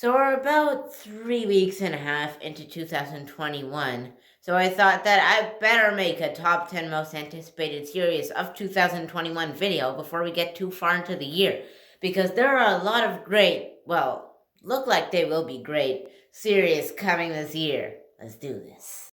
So we're about 3 weeks and a half into 2021. So I thought that I better make a top 10 most anticipated series of 2021 video before we get too far into the year. Because there are a lot of great, well, look like they will be great series coming this year. Let's do this.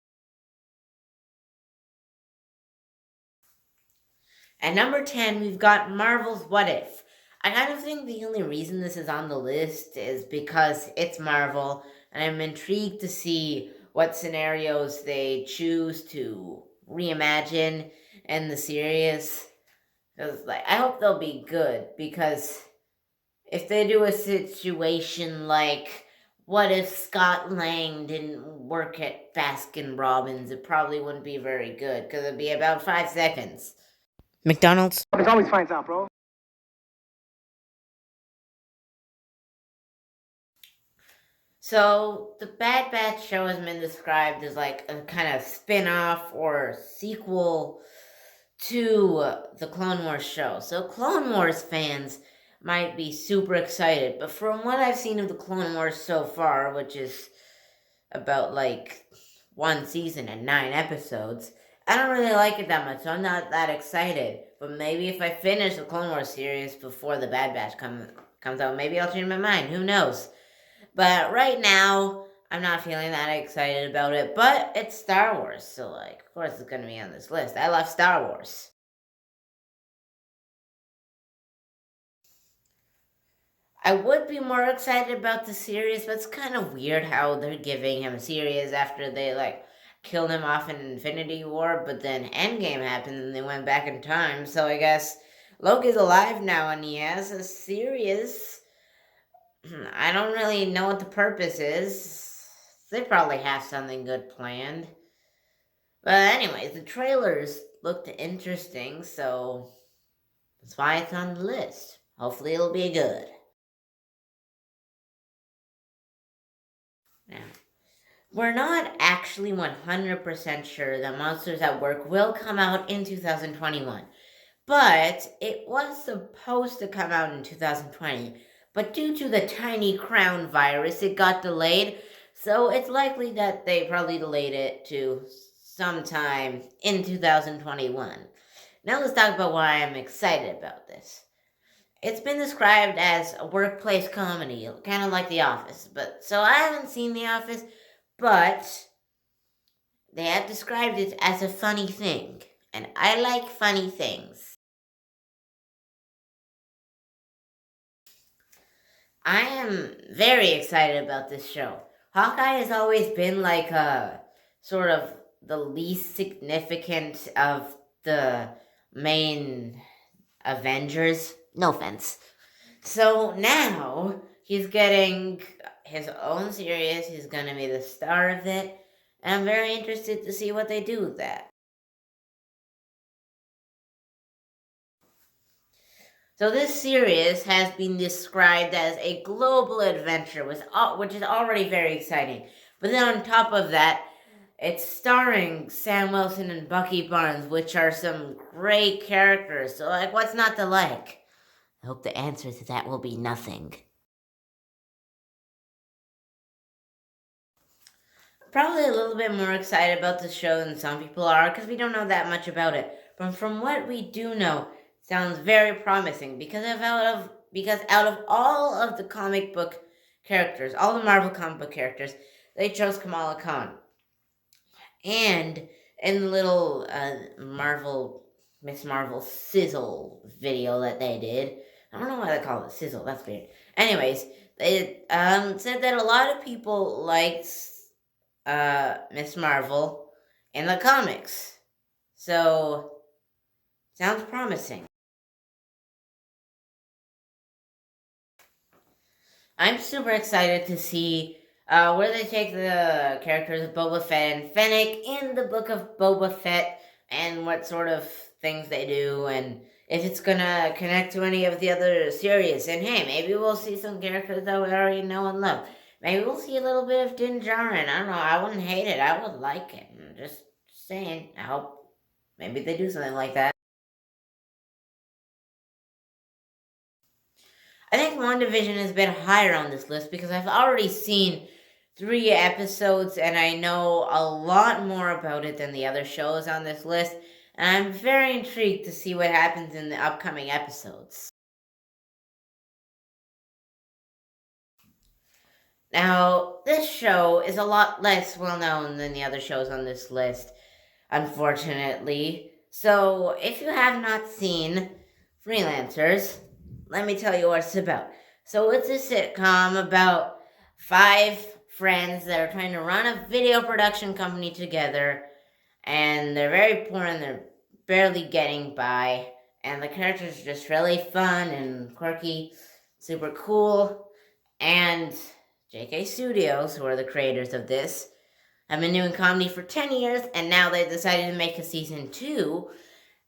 At number 10, we've got Marvel's What If. I kind of think the only reason this is on the list is because it's Marvel, and I'm intrigued to see what scenarios they choose to reimagine in the series. Because, I hope they'll be good, because if they do a situation like, what if Scott Lang didn't work at Baskin Robbins, it probably wouldn't be very good, because it'd be about 5 seconds. McDonald's? It always finds out, bro. So, the Bad Batch show has been described as like a kind of spin off or sequel to the Clone Wars show. So, Clone Wars fans might be super excited, but from what I've seen of the Clone Wars so far, which is about like one season and 9 episodes, I don't really like it that much, so I'm not that excited. But maybe if I finish the Clone Wars series before the Bad Batch comes out, maybe I'll change my mind. Who knows? But right now, I'm not feeling that excited about it. But it's Star Wars, so of course it's gonna be on this list. I love Star Wars. I would be more excited about the series, but it's kind of weird how they're giving him a series after they killed him off in Infinity War, but then Endgame happened and they went back in time. So I guess Loki's alive now and he has a series. I don't really know what the purpose is. They probably have something good planned. But anyways, the trailers looked interesting, so that's why it's on the list. Hopefully it'll be good. Now, we're not actually 100% sure that Monsters at Work will come out in 2021, but it was supposed to come out in 2020. But due to the tiny crown virus, it got delayed, so it's likely that they probably delayed it to sometime in 2021. Now let's talk about why I'm excited about this. It's been described as a workplace comedy, kind of like The Office. But so I haven't seen The Office, but they have described it as a funny thing, and I like funny things. I am very excited about this show. Hawkeye has always been like a sort of the least significant of the main Avengers. No offense. So now he's getting his own series. He's going to be the star of it. And I'm very interested to see what they do with that. So this series has been described as a global adventure, which is already very exciting. But then on top of that, it's starring Sam Wilson and Bucky Barnes, which are some great characters. So what's not to like? I hope the answer to that will be nothing. Probably a little bit more excited about the show than some people are because we don't know that much about it. But from what we do know, it sounds very promising because out of all of the comic book characters, all the Marvel comic book characters, they chose Kamala Khan. And in the little Miss Marvel sizzle video that they did, I don't know why they call it sizzle. That's weird. Anyways, they said that a lot of people liked Miss Marvel in the comics. So, sounds promising. I'm super excited to see where they take the characters of Boba Fett and Fennec in the book of Boba Fett and what sort of things they do and if it's gonna connect to any of the other series. And hey, maybe we'll see some characters that we already know and love. Maybe we'll see a little bit of Din Djarin. I don't know. I wouldn't hate it. I would like it. I'm just saying. I hope maybe they do something like that. I think WandaVision is a bit higher on this list because I've already seen 3 episodes and I know a lot more about it than the other shows on this list. And I'm very intrigued to see what happens in the upcoming episodes. Now, this show is a lot less well known than the other shows on this list, unfortunately. So, if you have not seen Freelancers, let me tell you what it's about. So, it's a sitcom about 5 friends that are trying to run a video production company together, and they're very poor and they're barely getting by. And the characters are just really fun and quirky, super cool. And JK Studios, who are the creators of this, have been doing comedy for 10 years, and now they've decided to make a season 2.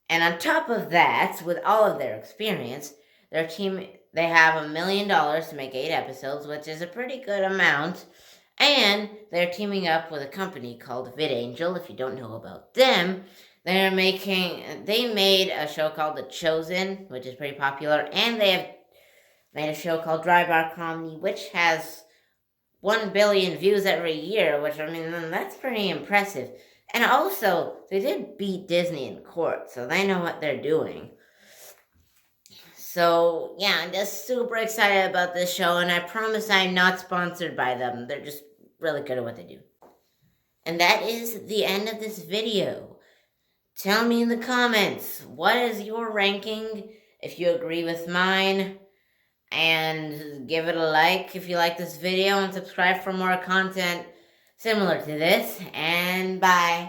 And on top of that, with all of their experience, they have $1 million to make 8 episodes, which is a pretty good amount. And they're teaming up with a company called VidAngel. If you don't know about them, they made a show called The Chosen, which is pretty popular, and they have made a show called Dry Bar Comedy, which has 1 billion views every year, which, I mean, that's pretty impressive. And also, they did beat Disney in court, so they know what they're doing. So, yeah, I'm just super excited about this show, and I promise I'm not sponsored by them. They're just really good at what they do. And that is the end of this video. Tell me in the comments, what is your ranking, if you agree with mine, and give it a like if you like this video, and subscribe for more content similar to this, and bye.